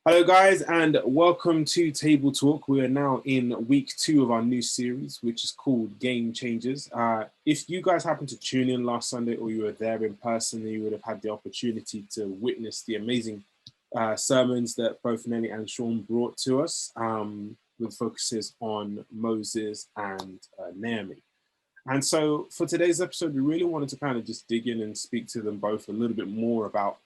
Hello, guys, and welcome to Table Talk. We are now in week 2 of our new series, which is called Game Changers. If you guys happened to tune in last Sunday or you were there in person, you would have had the opportunity to witness the amazing sermons that both Nelly and Sean brought to us, with focuses on Moses and Naomi. And so for today's episode, we really wanted to kind of just dig in and speak to them both a little bit more about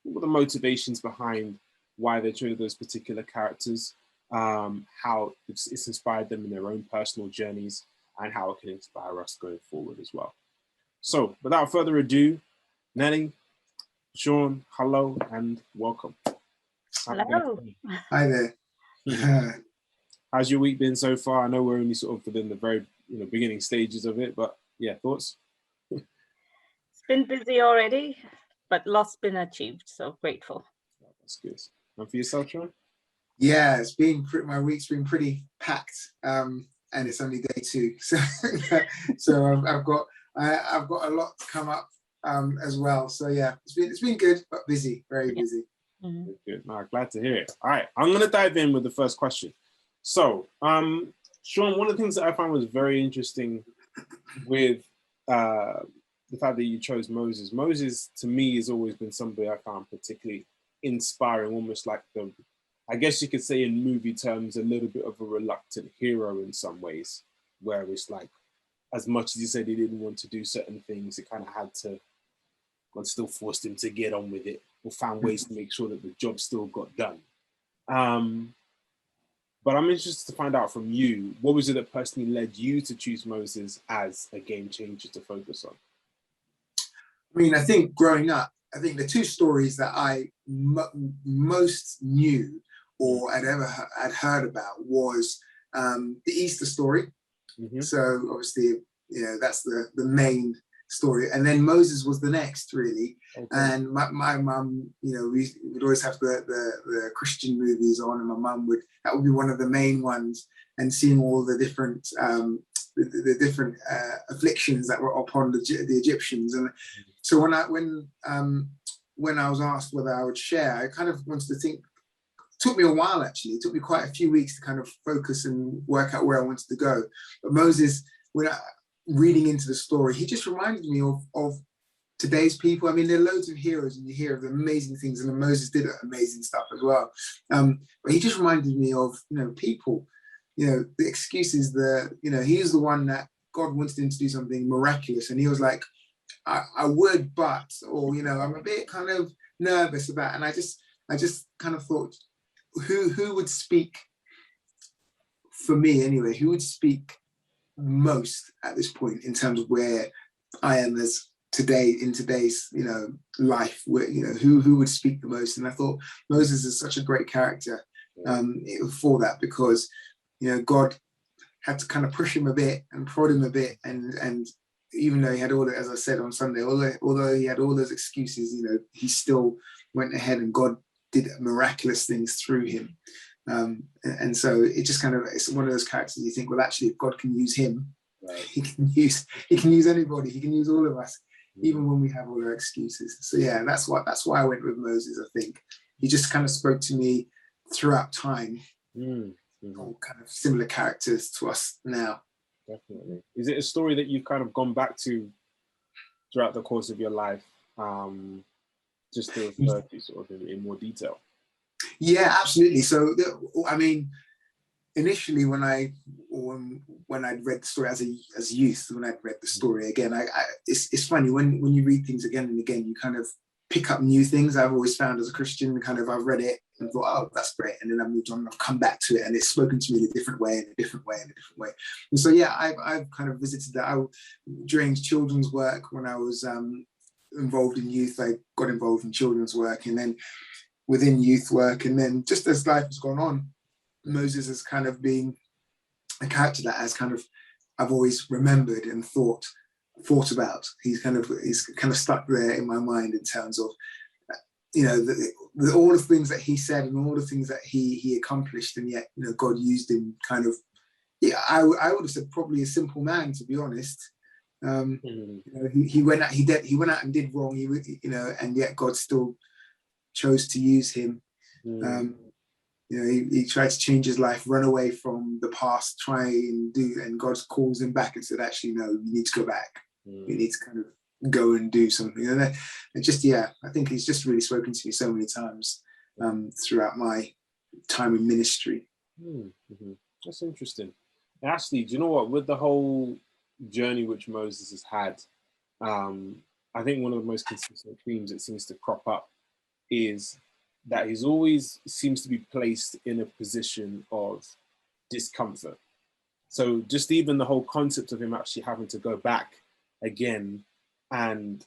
what the motivations behind why they chose those particular characters, how it's inspired them in their own personal journeys, and how it can inspire us going forward as well. So without further ado, Nelly, Sean, hello and welcome. Hello. Hi there. How's your week been so far? I know we're only sort of within the very beginning stages of it, but yeah, thoughts? It's been busy already, but lots been achieved, so grateful. That's good. And for yourself, Sean? Yeah, my week's been pretty packed, and it's only day 2, so I've got a lot to come up as well. So yeah, it's been good but busy, very busy. Mm-hmm. Good. No, glad to hear it. All right, I'm gonna dive in with the first question. So, Sean, one of the things that I found was very interesting with the fact that you chose Moses. Moses, to me, has always been somebody I found particularly inspiring, almost like I guess you could say in movie terms, a little bit of a reluctant hero in some ways, where it's like, as much as he said he didn't want to do certain things, it kind of had to, God still forced him to get on with it, or found ways to make sure that the job still got done. But I'm interested to find out from you, what was it that personally led you to choose Moses as a game changer to focus on? I mean, I think growing up, I think the 2 stories that I most knew or had heard about was the Easter story. Mm-hmm. So obviously, that's the main story, and then Moses was the next, really. Okay. And my mum, we would always have the Christian movies on, and my mum that would be one of the main ones, and seeing all the different the different afflictions that were upon the Egyptians. And so when I was asked whether I would share, I kind of wanted to think. It took me a while, actually. It took me quite a few weeks to kind of focus and work out where I wanted to go. But Moses, when reading into the story, he just reminded me of today's people. I mean, there are loads of heroes, and you hear of the amazing things, and Moses did amazing stuff as well. But he just reminded me of people. The excuses. He's the one that God wanted him to do something miraculous, and he was like, I would, but, or I'm a bit kind of nervous about, and I just kind of thought, who would speak for me anyway? Who would speak most at this point in terms of where I am in today's life? Where who would speak the most? And I thought Moses is such a great character for that, because God had to kind of push him a bit and prod him a bit, and even though he had all, as I said on Sunday, although he had all those excuses, he still went ahead, and God did miraculous things through him. And so it just kind of, it's one of those characters you think, well, actually, if God can use him, right, he can use anybody. He can use all of us, even when we have all our excuses. So yeah, that's why I went with Moses. I think he just kind of spoke to me throughout time. All kind of similar characters to us now. Definitely. Is it a story that you've kind of gone back to throughout the course of your life, just to refer to sort of in more detail? Yeah, absolutely. So, I mean, initially when I'd read the story as a youth, when I'd read the story again, it's funny when you read things again and again, you kind of pick up new things. I've always found as a Christian, kind of, I've read it and thought, oh, that's great. And then I moved on and I've come back to it, and it's spoken to me in a different way, And so, yeah, I've kind of visited that. During children's work, when I was involved in youth, I got involved in children's work, and then within youth work. And then just as life has gone on, Moses has kind of been a character that I've always remembered and thought about. He's kind of stuck there in my mind in terms of, all the things that he said and all the things that he accomplished, and yet, God used him kind of, I would have said probably a simple man, to be honest. He went out and did wrong, and yet God still chose to use him. You know, he tried to change his life, run away from the past, and God calls him back and said, actually, no, you need to go back. You need to kind of go and do something. And just, yeah, I think he's just really spoken to me so many times throughout my time in ministry. That's interesting. Actually, do you know what? With the whole journey which Moses has had, I think one of the most consistent themes that seems to crop up is that he's always seems to be placed in a position of discomfort. So just even the whole concept of him actually having to go back again, and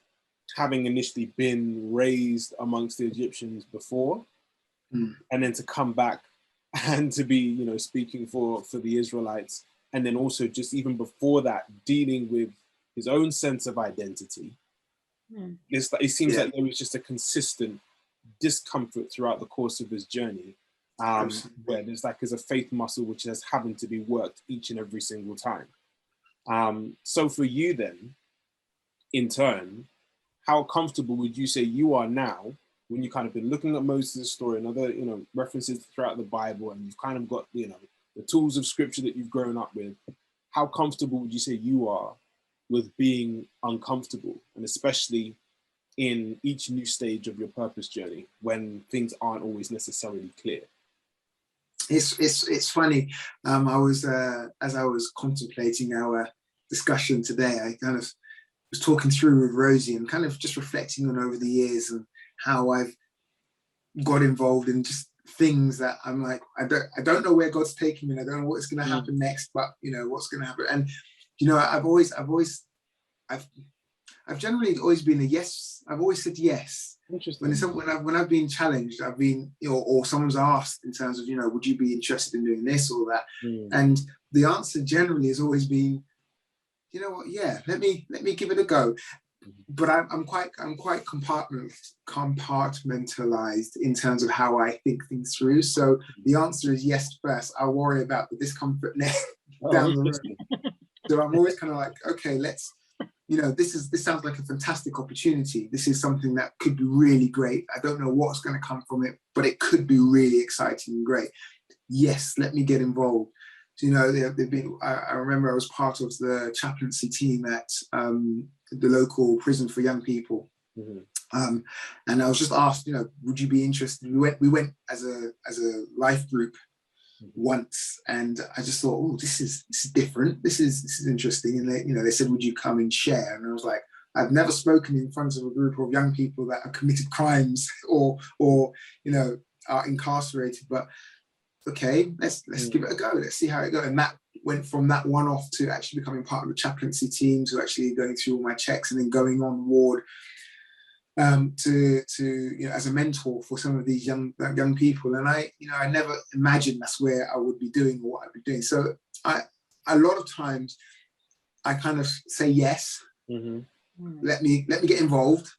having initially been raised amongst the Egyptians before, and then to come back and to be, you know, speaking for the Israelites, and then also just even before that, dealing with his own sense of identity. It seems like there was just a consistent discomfort throughout the course of his journey, where there's a faith muscle which has having to be worked each and every single time. So for you then, in turn, how comfortable would you say you are now when you kind of been looking at Moses' story and other, you know, references throughout the Bible, and you've kind of got, you know, the tools of scripture that you've grown up with? How comfortable would you say you are with being uncomfortable, and especially in each new stage of your purpose journey when things aren't always necessarily clear? It's funny. I was as I was contemplating our discussion today, I kind of was talking through with Rosie and kind of just reflecting on over the years and how I've got involved in just things that I'm like, I don't know where God's taking me, and I don't know what's going to happen next, but you know what's going to happen. And you know, I've generally always been a yes. I've always said yes. Interesting. When I've been challenged, I've been, you know, or someone's asked in terms of, you know, would you be interested in doing this or that? And the answer generally has always been, you know what, yeah, let me give it a go. But I'm quite compartmentalized in terms of how I think things through. So the answer is yes first. I'll worry about the discomfort next down the road. So I'm always kind of like, okay, let's, you know, this sounds like a fantastic opportunity. This is something that could be really great. I don't know what's going to come from it, but it could be really exciting and great. Yes, let me get involved. So, you know, I remember I was part of the chaplaincy team at the local prison for young people. And I was just asked, you know, would you be interested? We went as a life group once, and I just thought, oh, this is different. This is interesting. And they said, would you come and share? And I was like, I've never spoken in front of a group of young people that have committed crimes or you know, are incarcerated, but okay, let's give it a go. Let's see how it goes. And that went from that one-off to actually becoming part of the chaplaincy team, to actually going through all my checks and then going on ward to you know, as a mentor for some of these young people. And I never imagined that's where I would be doing or what I'd be doing. So a lot of times I kind of say yes, let me get involved.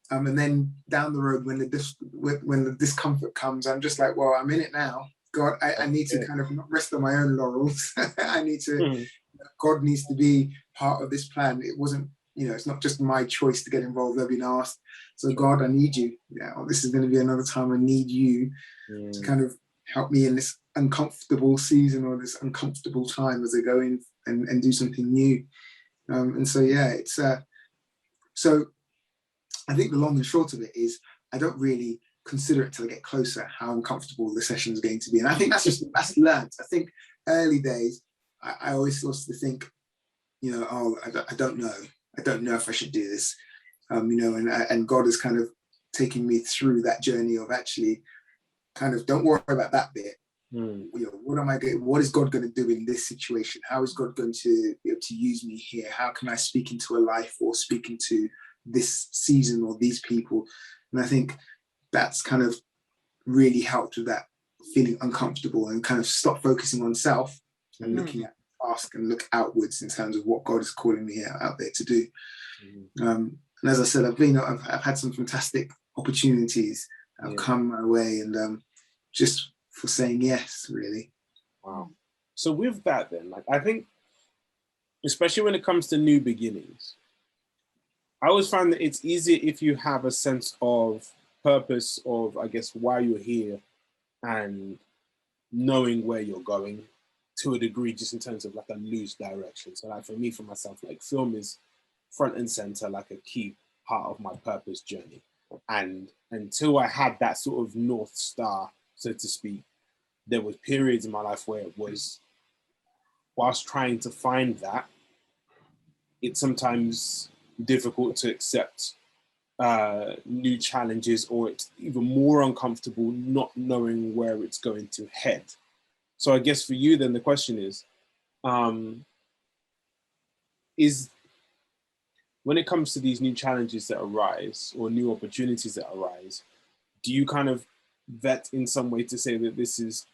And then down the road, when the discomfort comes, I'm just like, well, I'm in it now. God, I need to kind of not rest on my own laurels. I need to, God needs to be part of this plan. It wasn't, you know, it's not just my choice to get involved. I've been asked, so God, I need you. Yeah, well, this is going to be another time I need you to kind of help me in this uncomfortable season or this uncomfortable time as I go in and do something new. And so, yeah, it's so I think the long and short of it is I don't really consider it till I get closer how uncomfortable the session is going to be. And I think that's learned. I think early days, I always sort of think, you know, oh, I don't know. I don't know if I should do this. You know, and God is kind of taking me through that journey of actually kind of, don't worry about that bit. You know, what is God going to do in this situation? How is God going to be able to use me here? How can I speak into a life or speak into this season or these people? And I think that's kind of really helped with that feeling uncomfortable and kind of stop focusing on self and looking at ask and look outwards in terms of what God is calling me out there to do. And as I said, I've had some fantastic opportunities that have come my way, and just for saying yes, really. Wow. So with that then, like, I think, especially when it comes to new beginnings, I always find that it's easier if you have a sense of purpose of, I guess, why you're here and knowing where you're going to a degree, just in terms of like a loose direction. So like for me, for myself, like film is front and center, like a key part of my purpose journey. And until I had that sort of North Star, so to speak, there was periods in my life where it was, whilst trying to find that, it's sometimes difficult to accept new challenges, or it's even more uncomfortable not knowing where it's going to head. So I guess for you then the question is when it comes to these new challenges that arise or new opportunities that arise, do you kind of vet in some way to say that this is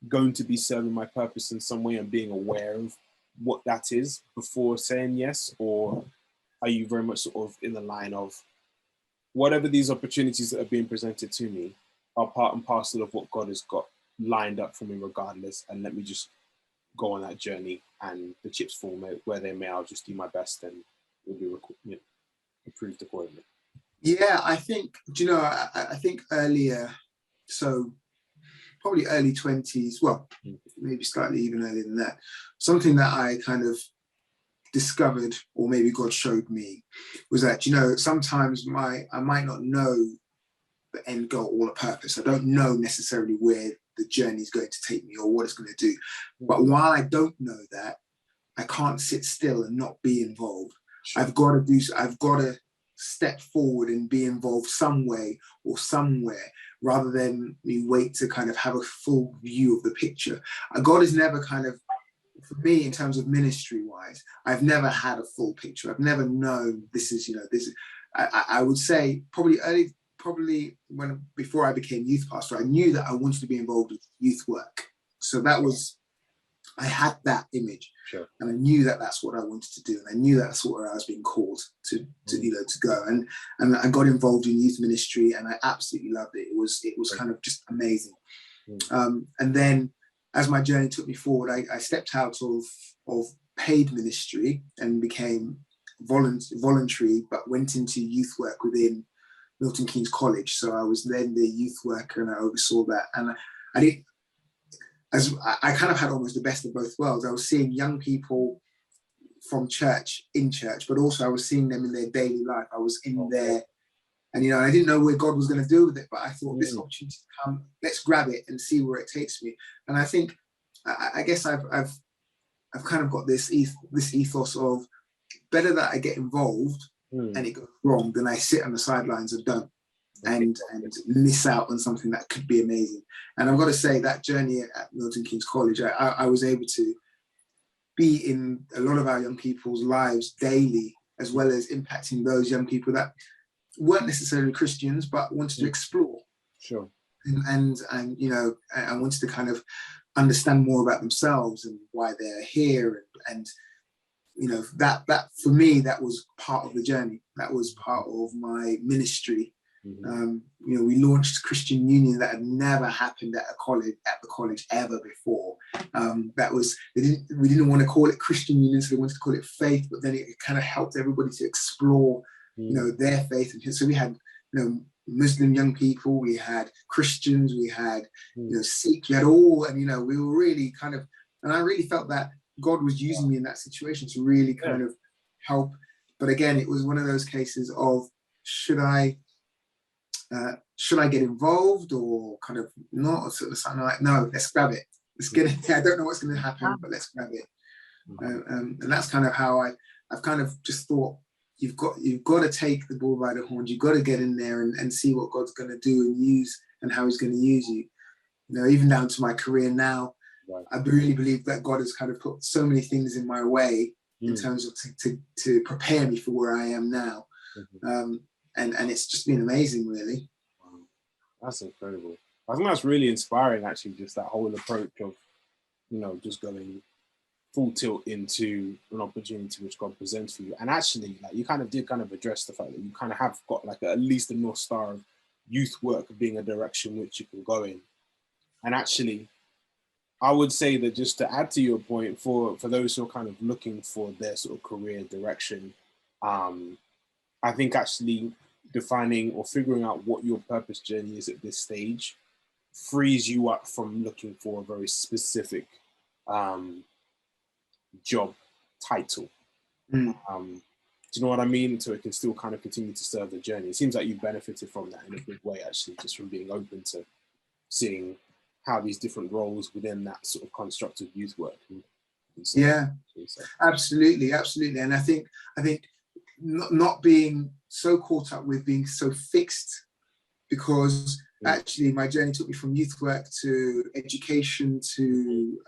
going to be serving my purpose in some way and being aware of what that is before saying yes? Or are you very much sort of in the line of whatever these opportunities that are being presented to me are part and parcel of what God has got lined up for me regardless, and let me just go on that journey, and the chips fall where they may, I'll just do my best and it'll be approved accordingly? Yeah, I think, do you know, I think earlier, so probably early 20s, well, maybe slightly even earlier than that, something that I kind of discovered, or maybe God showed me, was that, you know, sometimes I might not know the end goal or the purpose. I don't know necessarily where the journey is going to take me or what it's going to do. But while I don't know that, I can't sit still and not be involved. Sure. I've got to step forward and be involved some way or somewhere, rather than me wait to kind of have a full view of the picture. God has never kind of, for me, in terms of ministry wise, I've never had a full picture. I've never known this is, you know, this is, I would say probably before I became youth pastor, I knew that I wanted to be involved with youth work. So that was, I had that image. Sure. And I knew that that's what I wanted to do. And I knew that's where I was being called to you know, to go. And I got involved in youth ministry and I absolutely loved it. It was kind of just amazing. And then as my journey took me forward, I stepped out of paid ministry and became voluntary, but went into youth work within Milton Keynes College. So I was then the youth worker and I oversaw that. And I kind of had almost the best of both worlds. I was seeing young people from church, in church, but also I was seeing them in their daily life. I was in there, and you know, I didn't know where God was going to do with it, but I thought this opportunity to come, let's grab it and see where it takes me. And I think, I guess I've kind of got this ethos of better that I get involved and it goes wrong than I sit on the sidelines and don't and miss out on something that could be amazing. And I've got to say that journey at Milton Keynes College, I was able to be in a lot of our young people's lives daily, as well as impacting those young people that weren't necessarily Christians, but wanted to explore. Sure. And you know, I wanted to kind of understand more about themselves and why they're here. And you know, that for me, that was part of the journey. That was part of my ministry. You know, we launched Christian Union that had never happened at the college ever before. That was, we didn't want to call it Christian Union, so we wanted to call it faith, but then it kind of helped everybody to explore, you know, their faith. And so we had, you know, Muslim young people, we had Christians, we had, you know, Sikh, we had all, and, you know, we were really kind of, and I really felt that God was using me in that situation to really kind of help. But again, it was one of those cases of, should I get involved or kind of not? Or sort of something like, no, let's grab it. Let's get it. I don't know what's going to happen, but let's grab it. And that's kind of how I've kind of just thought, you've got to take the bull by the horns. You've got to get in there and see what God's going to do and use and how he's going to use you. You know, even down to my career now, I really believe that God has kind of put so many things in my way in terms of to prepare me for where I am now. And it's just been amazing, really. Wow. That's incredible. I think that's really inspiring, actually, just that whole approach of, you know, just going full tilt into an opportunity which God presents for you. And actually, like, you kind of did kind of address the fact that you kind of have got like at least a North Star of youth work being a direction which you can go in. And actually, I would say that, just to add to your point, for those who are kind of looking for their sort of career direction, I think actually defining or figuring out what your purpose journey is at this stage frees you up from looking for a very specific job title. Do you know what I mean? So it can still kind of continue to serve the journey. It seems like you've benefited from that in a big way, actually, just from being open to seeing how these different roles within that sort of construct of youth work. Yeah, absolutely. And I think not being so caught up with being so fixed, because actually my journey took me from youth work to education to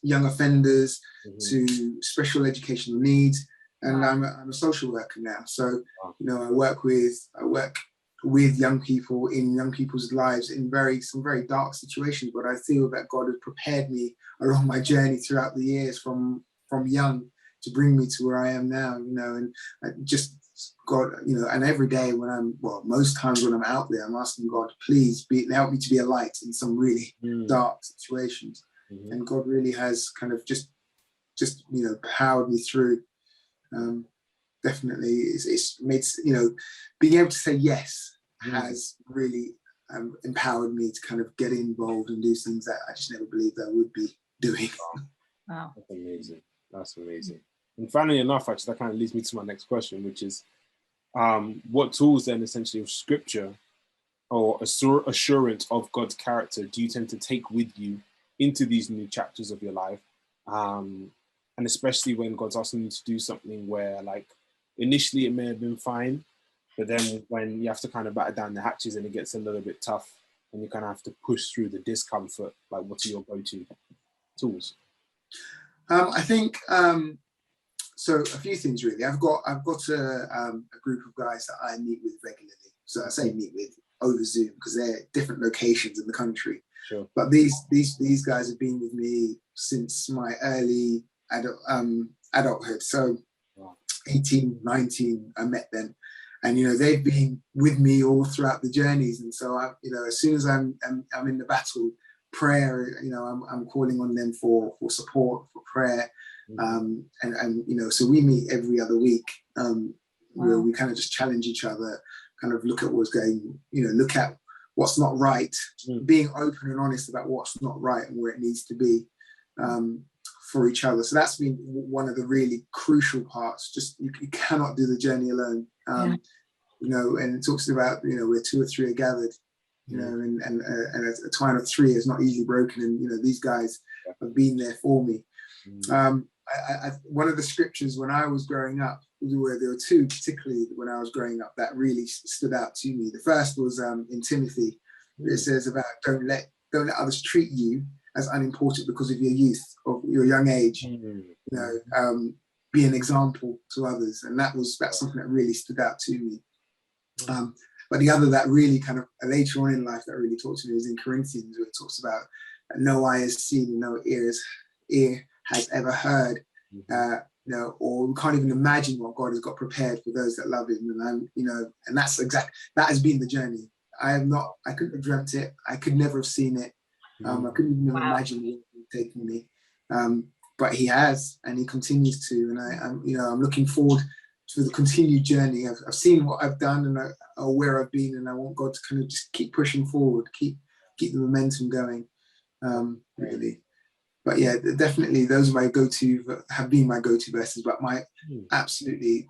young offenders to special educational needs, and I'm a social worker now. So you know, I work with young people in young people's lives in some very dark situations, but I feel that God has prepared me along my journey throughout the years from young to bring me to where I am now, you know. And I just God, you know, and every day most times when I'm out there, I'm asking God, please help me to be a light in some really dark situations. And God really has kind of just you know, powered me through. Definitely, it's made, you know, being able to say yes has really empowered me to kind of get involved and do things that I just never believed I would be doing. Wow, that's amazing. That's amazing. And finally enough, actually, that kind of leads me to my next question, which is, what tools then, essentially, of scripture or assurance of God's character do you tend to take with you into these new chapters of your life? And especially when God's asking you to do something where, like, initially it may have been fine, but then when you have to kind of batter down the hatches and it gets a little bit tough and you kind of have to push through the discomfort, like, what are your go-to tools? I think so. A few things really. I've got a group of guys that I meet with regularly. So I say meet with over Zoom because they're different locations in the country. Sure. But these guys have been with me since my early adulthood. So 18, 19, I met them. And, you know, they've been with me all throughout the journeys. And so, you know, as soon as I'm in the battle, prayer, you know, I'm calling on them for support, for prayer. And, you know, so we meet every other week where we kind of just challenge each other, kind of look at what's going, you know, look at what's not right, being open and honest about what's not right and where it needs to be for each other. So that's been one of the really crucial parts. Just you cannot do the journey alone. You know, and it talks about, you know, where two or three are gathered, you know, and a twine of three is not easily broken. And, you know, these guys have been there for me. One of the scriptures when I was growing up, there were two particularly when I was growing up that really stood out to me. The first was in Timothy. It says about don't let others treat you as unimportant because of your youth or your young age. You know, be an example to others, and that's something that really stood out to me. But the other that really kind of later on in life that really talked to me is in Corinthians, where it talks about no eye has seen, no ear has ever heard, you know, or we can't even imagine what God has got prepared for those that love Him. And you know, and that has been the journey. I couldn't have dreamt it. I could never have seen it. I couldn't even imagine where it would take me. But He has, and He continues to. And I'm looking forward to the continued journey. I've seen what I've done and where I've been, and I want God to kind of just keep pushing forward, keep the momentum going. Really. But yeah, definitely those are have been my go-to verses. But my absolutely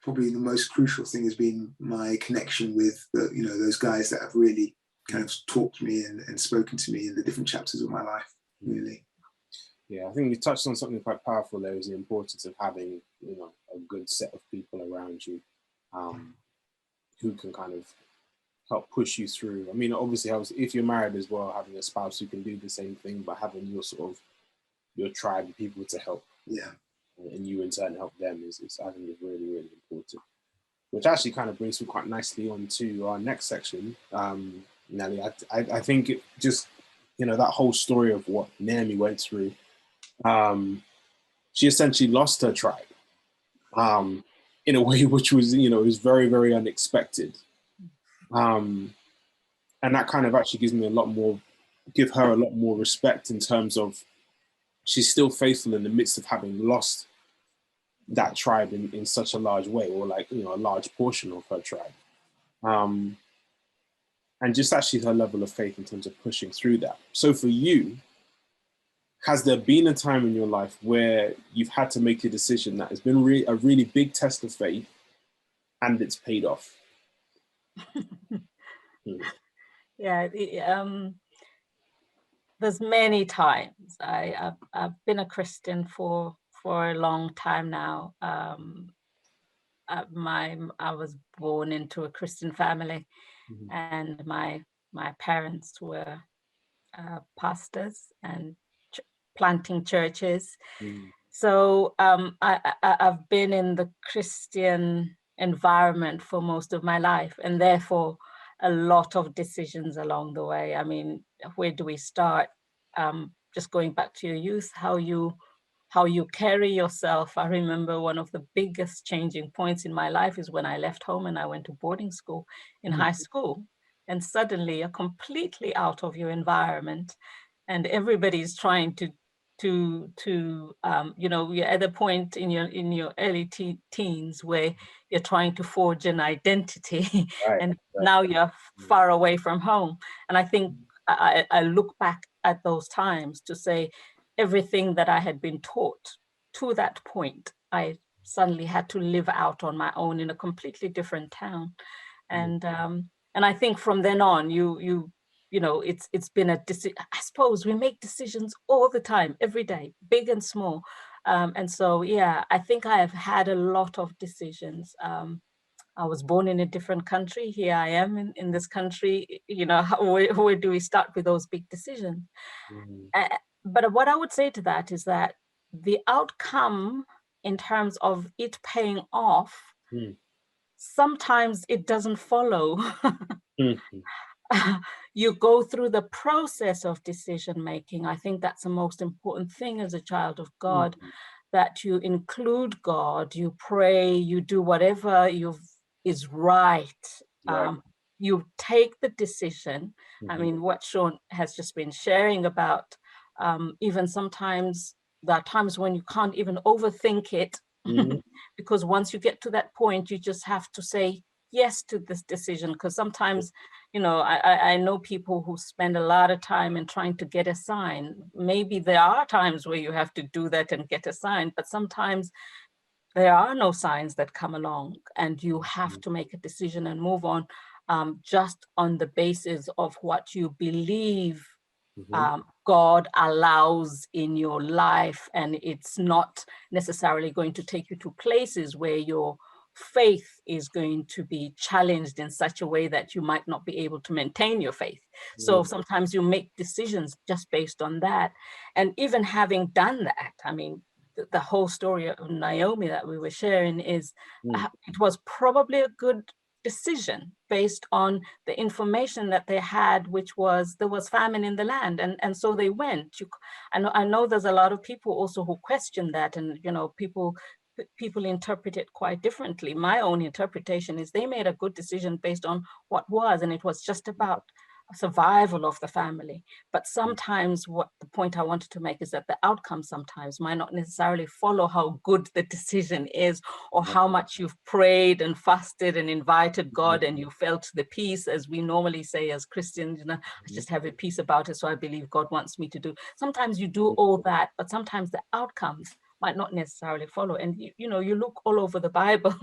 probably the most crucial thing has been my connection with those guys that have really kind of talked to me and spoken to me in the different chapters of my life. Really. Yeah, I think you touched on something quite powerful there, is the importance of having, you know, a good set of people around you who can kind of help push you through. I mean, obviously, if you're married as well, having a spouse who can do the same thing, but having your tribe of people to help. Yeah. And you in turn help them is I think is really, really important. Which actually kind of brings me quite nicely on to our next section. Nelly, I think it just, you know, that whole story of what Naomi went through, she essentially lost her tribe in a way which was, you know, was very, very unexpected. And that kind of actually give her a lot more respect in terms of she's still faithful in the midst of having lost that tribe in such a large way, or like, you know, a large portion of her tribe. and just actually her level of faith in terms of pushing through that. So for you, has there been a time in your life where you've had to make a decision that has been a really big test of faith and it's paid off? Yeah, there's many times. I've been a Christian for a long time now. I was born into a Christian family, and my parents were pastors and planting churches. So I've been in the Christian environment for most of my life, and therefore a lot of decisions along the way. I mean, where do we start? Just going back to your youth, how you carry yourself. I remember one of the biggest changing points in my life is when I left home and I went to boarding school in high school, and suddenly you're completely out of your environment, and everybody's trying to you're at a point in your early teens where you're trying to forge an identity, and now you're far away from home. And I think I look back at those times to say everything that I had been taught to that point, I suddenly had to live out on my own in a completely different town. And I think from then on, it's been a decision. I suppose we make decisions all the time, every day, big and small. And so, yeah, I think I have had a lot of decisions. I was born in a different country. Here I am in this country. Where do we start with those big decisions? But what I would say to that is that the outcome in terms of it paying off, sometimes it doesn't follow. You go through the process of decision making. I think that's the most important thing as a child of God, that you include God, you pray, you do whatever is right. You take the decision. I mean, what Sean has just been sharing about, even sometimes there are times when you can't even overthink it, because once you get to that point, you just have to say yes to this decision. Because sometimes, I know people who spend a lot of time in trying to get a sign. Maybe there are times where you have to do that and get a sign, but sometimes there are no signs that come along, and you have to make a decision and move on, just on the basis of what you believe God allows in your life. And it's not necessarily going to take you to places where your faith is going to be challenged in such a way that you might not be able to maintain your faith. So sometimes you make decisions just based on that. And even having done that, I mean, the whole story of Naomi that we were sharing is, it was probably a good decision based on the information that they had, which was there was famine in the land, and so they went. I know there's a lot of people also who question that, and people interpret it quite differently. My own interpretation is they made a good decision based on what was, and it was just about survival of the family. But sometimes what the point I wanted to make is that the outcome sometimes might not necessarily follow how good the decision is, or how much you've prayed and fasted and invited God and you felt the peace, as we normally say as Christians, I just have a peace about it, so I believe God wants me to do. Sometimes you do all that, but sometimes the outcomes might not necessarily follow. And you look all over the Bible.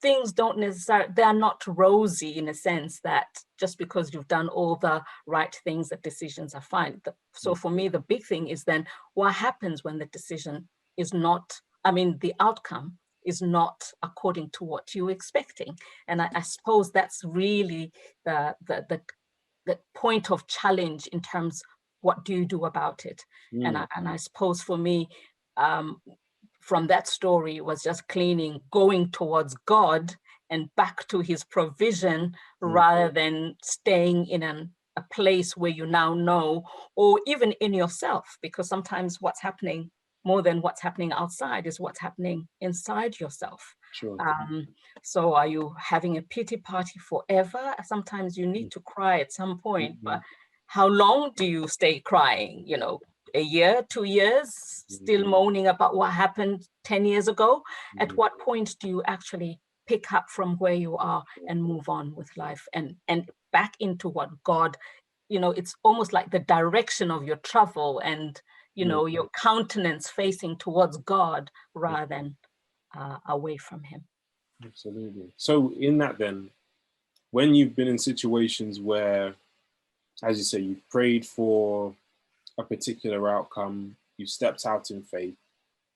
Things don't necessarily, they're not rosy, in a sense that just because you've done all the right things, that decisions are fine. So for me, the big thing is then what happens when the decision is not, the outcome is not according to what you're expecting. And I suppose that's really the point of challenge in terms, what do you do about it? And I suppose for me, from that story was just going towards God and back to his provision, rather than staying in a place where you now know, or even in yourself, because sometimes what's happening more than what's happening outside is what's happening inside yourself. Sure. So are you having a pity party forever? Sometimes you need to cry at some point, but how long do you stay crying? A year, 2 years, still moaning about what happened 10 years ago? At what point do you actually pick up from where you are and move on with life and back into what God, it's almost like the direction of your travel and, your countenance facing towards God rather than away from him. Absolutely. So in that then, when you've been in situations where, as you say, you prayed for a particular outcome, you stepped out in faith,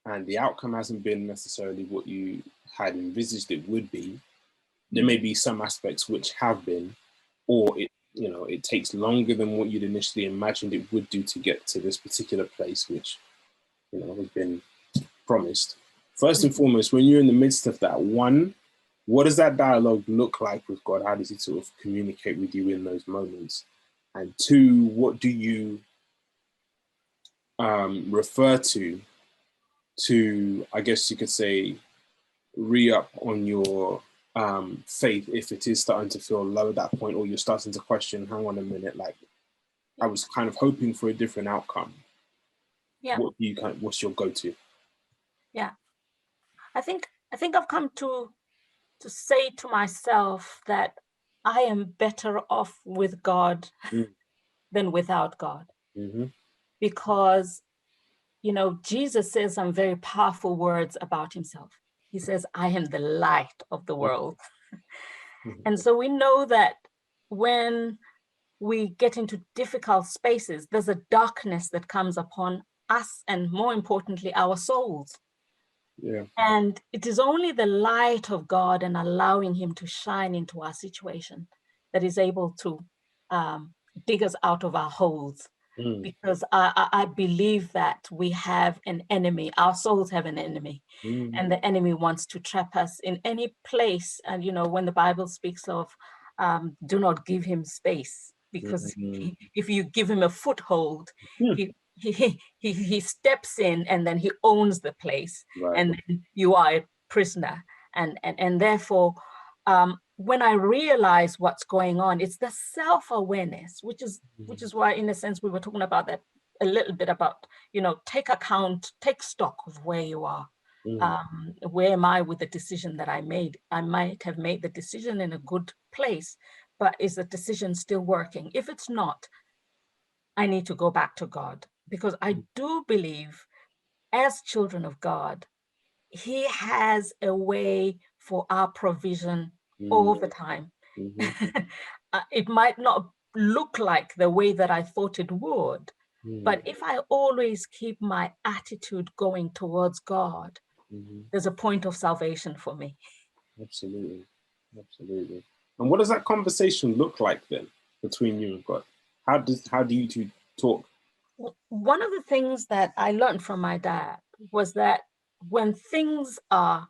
and the outcome hasn't been necessarily what you had envisaged it would be, there may be some aspects which have been, or it takes longer than what you'd initially imagined it would do to get to this particular place, which, has been promised. First and foremost, when you're in the midst of that, one, what does that dialogue look like with God? How does he sort of communicate with you in those moments? And two, what do you refer to, I guess you could say, re-up on your faith if it is starting to feel low at that point, or you're starting to question, hang on a minute, like I was kind of hoping for a different outcome. Yeah. What's your go-to? Yeah. I think I've come to say to myself that I am better off with God than without God. Mm-hmm. Because, Jesus says some very powerful words about himself. He says, I am the light of the world. Mm-hmm. And so we know that when we get into difficult spaces, there's a darkness that comes upon us and, more importantly, our souls. Yeah. And it is only the light of God and allowing him to shine into our situation that is able to dig us out of our holes. Because I believe that we have an enemy. Our souls have an enemy. And the enemy wants to trap us in any place. And, when the Bible speaks of do not give him space, because if you give him a foothold, he steps in and then he owns the place, right. And then you are a prisoner. And therefore, when I realize what's going on, it's the self-awareness, which is why, in a sense, we were talking about that a little bit about, take account, take stock of where you are. Where am I with the decision that I made? I might have made the decision in a good place, but is the decision still working? If it's not, I need to go back to God, because I do believe as children of God, he has a way for our provision all the time. It might not look like the way that I thought it would, but if I always keep my attitude going towards God, there's a point of salvation for me. Absolutely. Absolutely. And what does that conversation look like then between you and God? How do you two talk? One of the things that I learned from my dad was that when things are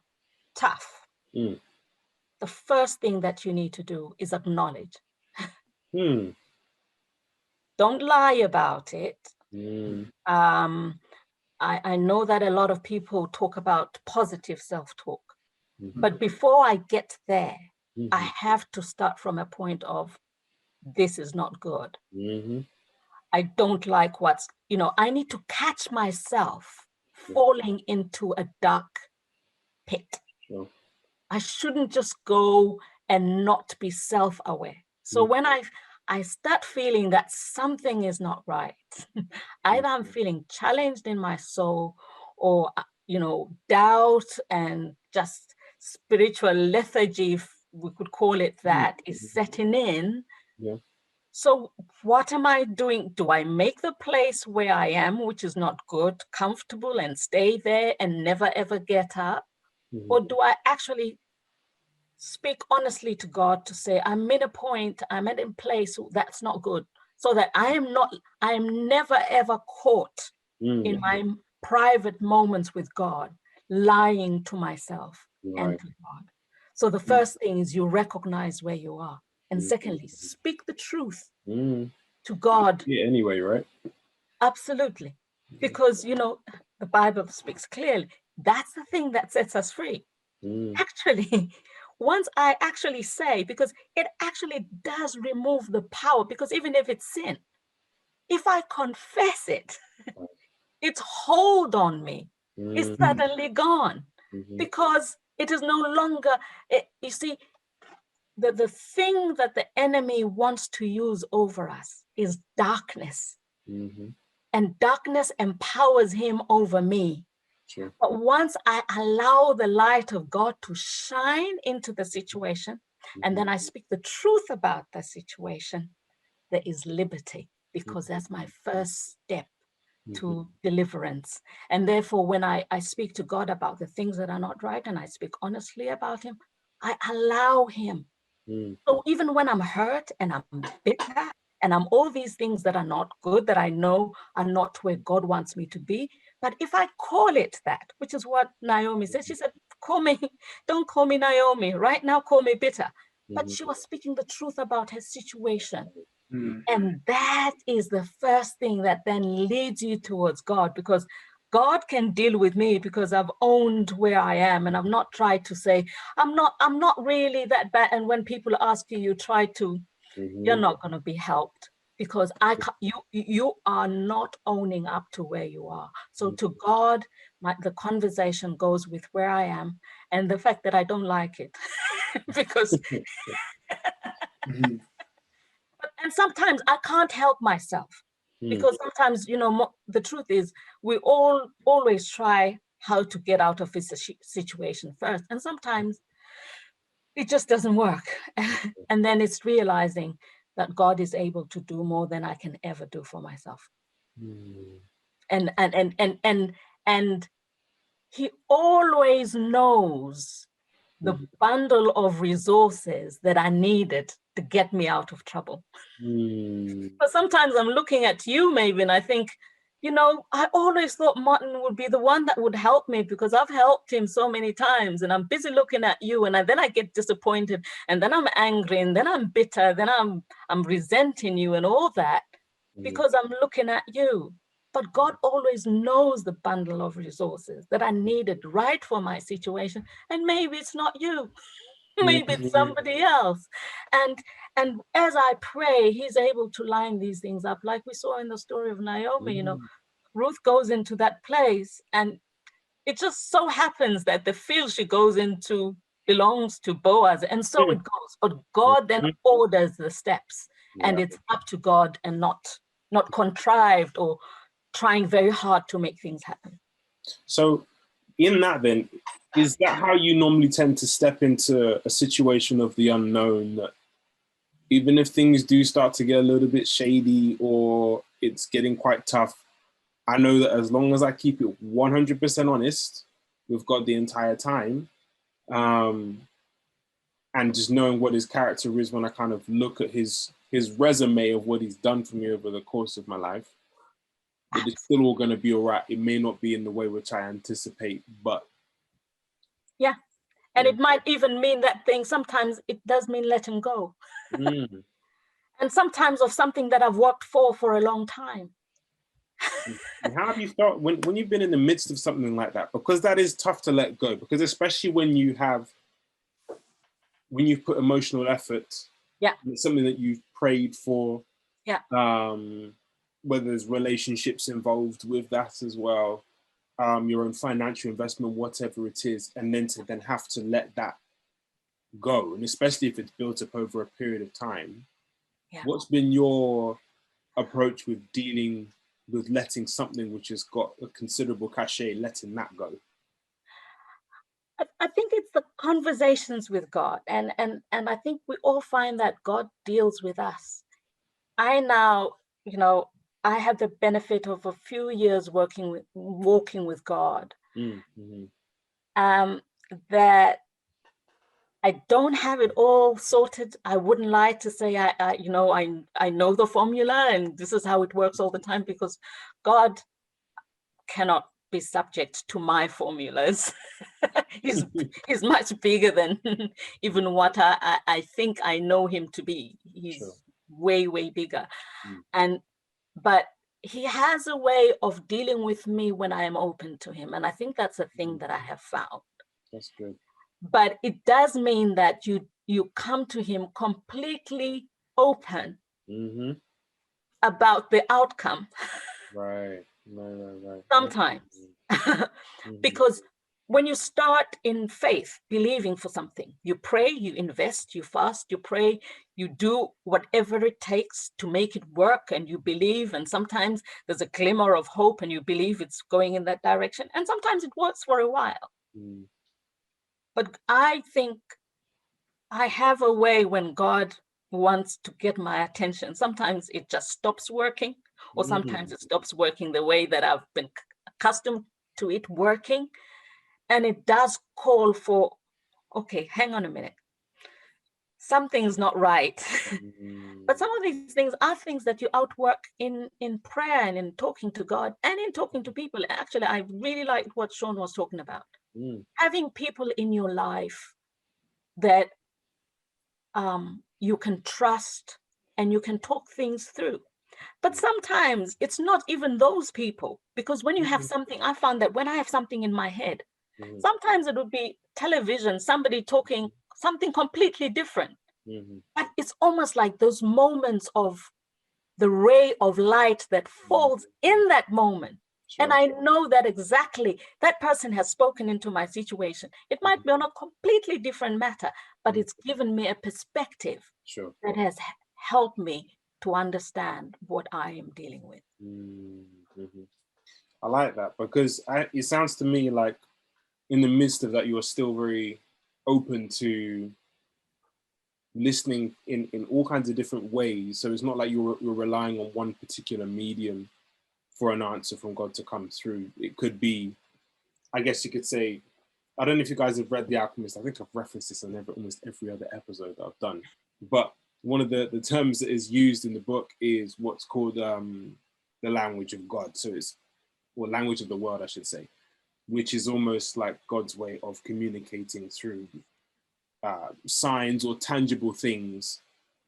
tough, the first thing that you need to do is acknowledge. Don't lie about it. I know that a lot of people talk about positive self-talk, but before I get there, I have to start from a point of, this is not good. I don't like I need to catch myself falling into a dark pit. Sure. I shouldn't just go and not be self-aware. So when I start feeling that something is not right, either I'm feeling challenged in my soul, or, doubt and just spiritual lethargy, if we could call it that, is setting in. Yeah. So what am I doing? Do I make the place where I am, which is not good, comfortable, and stay there and never ever get up? Or do I actually speak honestly to God to say, I'm at a point, I'm at a place that's not good, so that I am never ever caught in my private moments with God, lying to myself and to God. So the first thing is you recognize where you are. And secondly, speak the truth to God. Yeah, anyway, right? Absolutely. Because, the Bible speaks clearly. That's the thing that sets us free. Actually, once I actually say, because it actually does remove the power, because even if it's sin, if I confess it, its hold on me is suddenly gone, because It is no longer, you see, the thing that the enemy wants to use over us is darkness. Mm-hmm. And darkness empowers him over me. Sure. But once I allow the light of God to shine into the situation, and then I speak the truth about the situation, there is liberty, because that's my first step to deliverance. And therefore, when I speak to God about the things that are not right, and I speak honestly about him, I allow him. So even when I'm hurt and I'm bitter and I'm all these things that are not good, that I know are not where God wants me to be, but if I call it that, which is what Naomi said, she said, don't call me Naomi, right now call me bitter. But she was speaking the truth about her situation. And that is the first thing that then leads you towards God, because God can deal with me because I've owned where I am, and I've not tried to say, I'm not really that bad. And when people ask you, you try to, you're not going to be helped, because you are not owning up to where you are. So to God, the conversation goes with where I am and the fact that I don't like it, because and sometimes I can't help myself, because sometimes, the truth is, we all always try how to get out of this situation first. And sometimes it just doesn't work. And then it's realizing that God is able to do more than I can ever do for myself. And he always knows the bundle of resources that I needed to get me out of trouble. But sometimes I'm looking at you, maybe, and I think, I always thought Martin would be the one that would help me, because I've helped him so many times, and I'm busy looking at you, and then I get disappointed, and then I'm angry, and then I'm bitter, then I'm resenting you and all that, because I'm looking at you. But God always knows the bundle of resources that I needed right for my situation. And maybe it's not you, maybe it's somebody else. And as I pray, he's able to line these things up. Like we saw in the story of Naomi, Ruth goes into that place, and it just so happens that the field she goes into belongs to Boaz. And so it goes. But God then orders the steps, and it's up to God, and not contrived or trying very hard to make things happen. So in that, then, is that how you normally tend to step into a situation of the unknown, that even if things do start to get a little bit shady or it's getting quite tough, I know that as long as I keep it 100% honest with God the entire time, and just knowing what his character is, when I kind of look at his resume of what he's done for me over the course of my life, that it's still all going to be all right. It may not be in the way which I anticipate, but yeah. And it might even mean that thing. Sometimes it does mean letting go. And sometimes of something that I've worked for a long time. And how have you felt when you've been in the midst of something like that? Because that is tough to let go, because especially when you've put emotional effort, it's something that you've prayed for, whether there's relationships involved with that as well, your own financial investment, whatever it is, and then to have to let that go, and especially if it's built up over a period of time. What's been your approach with dealing with letting something which has got a considerable cachet, letting that go? I think it's the conversations with God, and I think we all find that God deals with us. I now, I have the benefit of a few years walking with God. That I don't have it all sorted. I wouldn't lie to say I know the formula and this is how it works all the time, because God cannot be subject to my formulas. He's much bigger than even what I think I know him to be. He's way, way bigger. But he has a way of dealing with me when I am open to him. And I think that's a thing that I have found. That's good. But it does mean that you come to him completely open about the outcome. Right. Sometimes. Because when you start in faith, believing for something, you pray, you invest, you fast, you pray, you do whatever it takes to make it work, and you believe, and sometimes there's a glimmer of hope and you believe it's going in that direction, and sometimes it works for a while. But I think I have a way when God wants to get my attention. Sometimes it just stops working, or sometimes it stops working the way that I've been accustomed to it working. And it does call for, okay, hang on a minute. Something's not right. But some of these things are things that you outwork in prayer and in talking to God and in talking to people. Actually, I really liked what Sean was talking about. Having people in your life that you can trust and you can talk things through. But sometimes it's not even those people, because when you have something, I found that when I have something in my head, sometimes it would be television, somebody talking something completely different. But it's almost like those moments of the ray of light that falls in that moment. And I know that exactly that person has spoken into my situation. It might be on a completely different matter, but it's given me a perspective that has helped me to understand what I am dealing with. I like that, because it sounds to me like in the midst of that, you are still very open to listening in all kinds of different ways. So it's not like you're relying on one particular medium for an answer from God to come through. It could be, I guess you could say, I don't know if you guys have read The Alchemist. I think I've referenced this on almost every other episode that I've done. But one of the terms that is used in the book is what's called the language of God. So it's, or language of the world, I should say, which is almost like God's way of communicating through signs or tangible things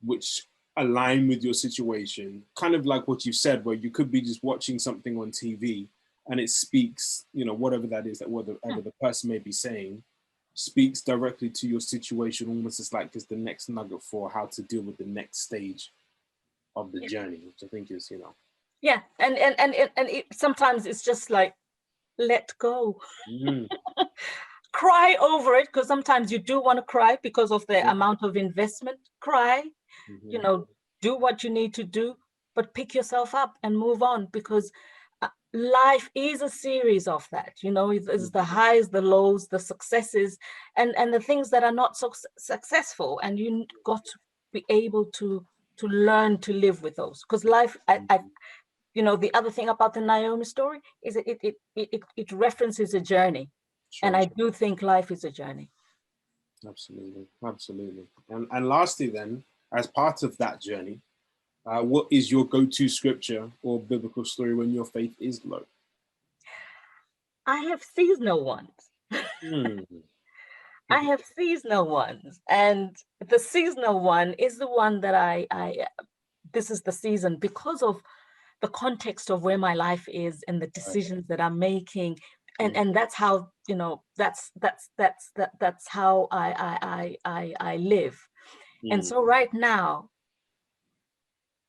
which align with your situation. Kind of like what you said, where you could be just watching something on TV and it speaks, you know, whatever that is, that whatever the person may be saying, speaks directly to your situation, almost as like just the next nugget for how to deal with the next stage of the journey, which I think is, you know. Yeah, and it, sometimes it's just like, let go. Cry over it, because sometimes you do want to cry because of the amount of investment. Cry, you know, do what you need to do, but pick yourself up and move on, because life is a series of that. You know, it's the highs, the lows, the successes, and the things that are not so successful, and you got to be able to learn to live with those, because life, you know, the other thing about the Naomi story is it references a journey. And I do think life is a journey. Absolutely, absolutely. And lastly then, as part of that journey, what is your go-to scripture or biblical story when your faith is low? I have seasonal ones. I have seasonal ones. And the seasonal one is the one that this is the season because of the context of where my life is and the decisions that I'm making. And that's how, you know, that's how I live. And so right now,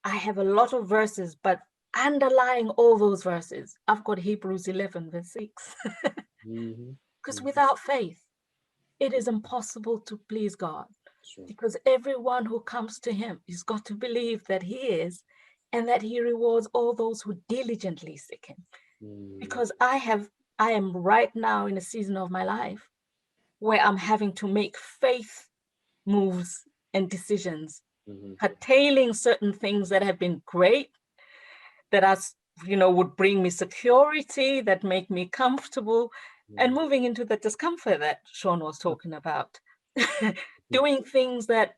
I have a lot of verses, but underlying all those verses, I've got Hebrews 11, verse 6. Because without faith, it is impossible to please God. Because everyone who comes to him has got to believe that he is, and that he rewards all those who diligently seek him. Because I am right now in a season of my life where I'm having to make faith moves and decisions, curtailing certain things that have been great, that are, you know, would bring me security, that make me comfortable, and moving into the discomfort that Sean was talking about. Doing things that,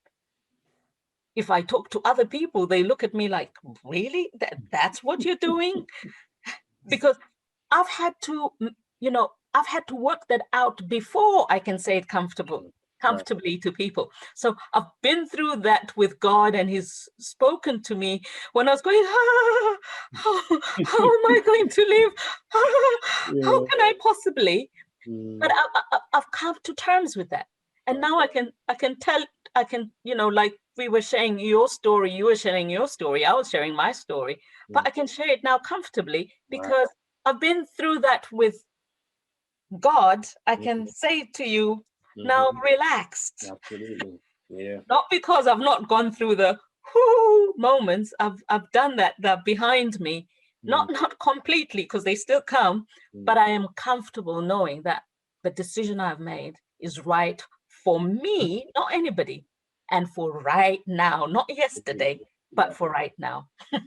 if I talk to other people, they look at me like, really? That's what you're doing? Because I've had to, you know, I've had to work that out before I can say it comfortably to people. So I've been through that with God, and he's spoken to me when I was going, how am I going to live? How can I possibly? But I've come to terms with that. And now I can tell, you know, like we were sharing your story, you were sharing your story, I was sharing my story, but I can share it now comfortably because I've been through that with God, I can say to you, now relaxed. Absolutely. Yeah. Not because I've not gone through the moments. I've done that. They're behind me. Not completely, because they still come, but I am comfortable knowing that the decision I've made is right for me, not anybody, and for right now, not yesterday, but for right now. Yeah,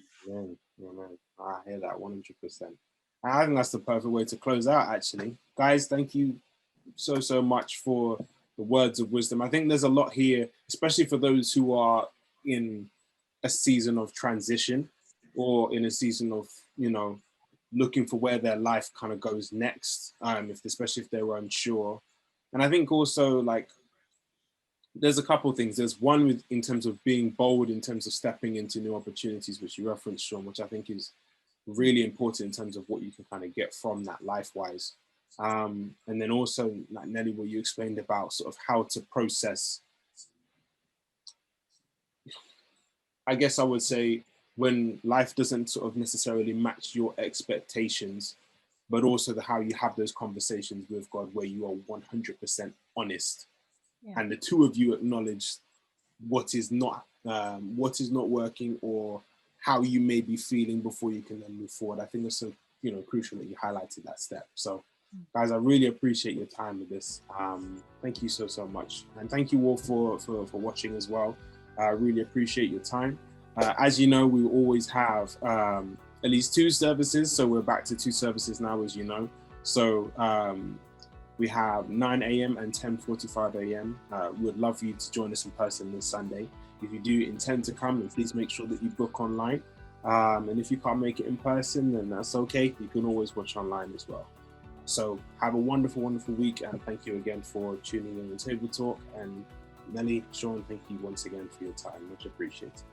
I hear that 100%. I think that's the perfect way to close out, actually. Guys, thank you so much for the words of wisdom. I think there's a lot here, especially for those who are in a season of transition or in a season of, looking for where their life kind of goes next, especially if they were unsure. And I think also, like, there's a couple of things. There's one in terms of being bold, in terms of stepping into new opportunities, which you referenced, Sean, which I think is really important in terms of what you can kind of get from that life-wise. And then also, like Nelly, what you explained about sort of how to process, I guess I would say, when life doesn't sort of necessarily match your expectations, but also how you have those conversations with God where you are 100% honest. Yeah. And the two of you acknowledge what is not working or how you may be feeling before you can then move forward. I think it's so crucial that you highlighted that step. So guys, I really appreciate your time with this. Thank you so much, and thank you all for watching as well. I really appreciate your time. As you know, we always have at least 2 services, so we're back to 2 services now, as you know. So we have 9 a.m. and 10:45 a.m. We would love for you to join us in person this Sunday. If you do intend to come, then please make sure that you book online. And if you can't make it in person, then that's okay. You can always watch online as well. So have a wonderful week, and thank you again for tuning in on Table Talk. And Nelly, Sean, thank you once again for your time. Much appreciated.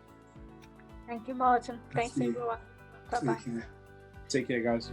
Thank you, Martin. Thanks everyone. Bye-bye. Take care, guys.